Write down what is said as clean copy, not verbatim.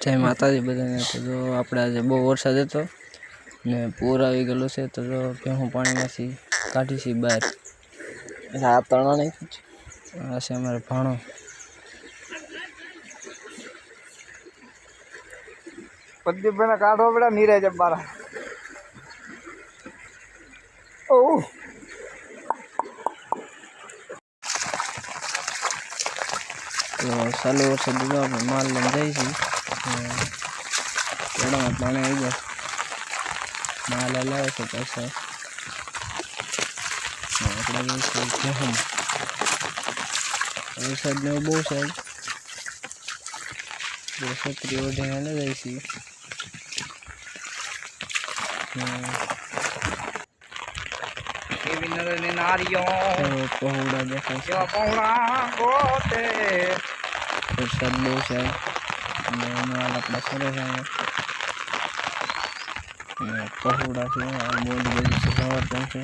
જય માતાજી બધાને। તો જો આપણે આજે બહુ વરસાદ હતો ને પૂર આવી ગયેલું છે, તો જો ભેહું પાણીમાંથી કાઢી છે બહાર। આ તણો નહીં, આ છે અમારે ભાણો। પ્રદીપભાઈ કાઢો પડ્યા નીરજ બારા। ઓહ તો ચાલુ વરસાદ દીધો આપણે માલ લઈને જઈ છીએ। પેડામાં પાણી આવી જાય, માલ લાવે છે પાછા। આપણે ભેહું વરસાદ ને બહુ સાહેબ છત્રી ઓઢીને લઈ જાય છીએ। પહોળા દેખાય છે, વરસાદ બહુ છે અને માલ આપણા સરસ આવે। પહોળા છે, બોલ બધું સવાર પણ છે।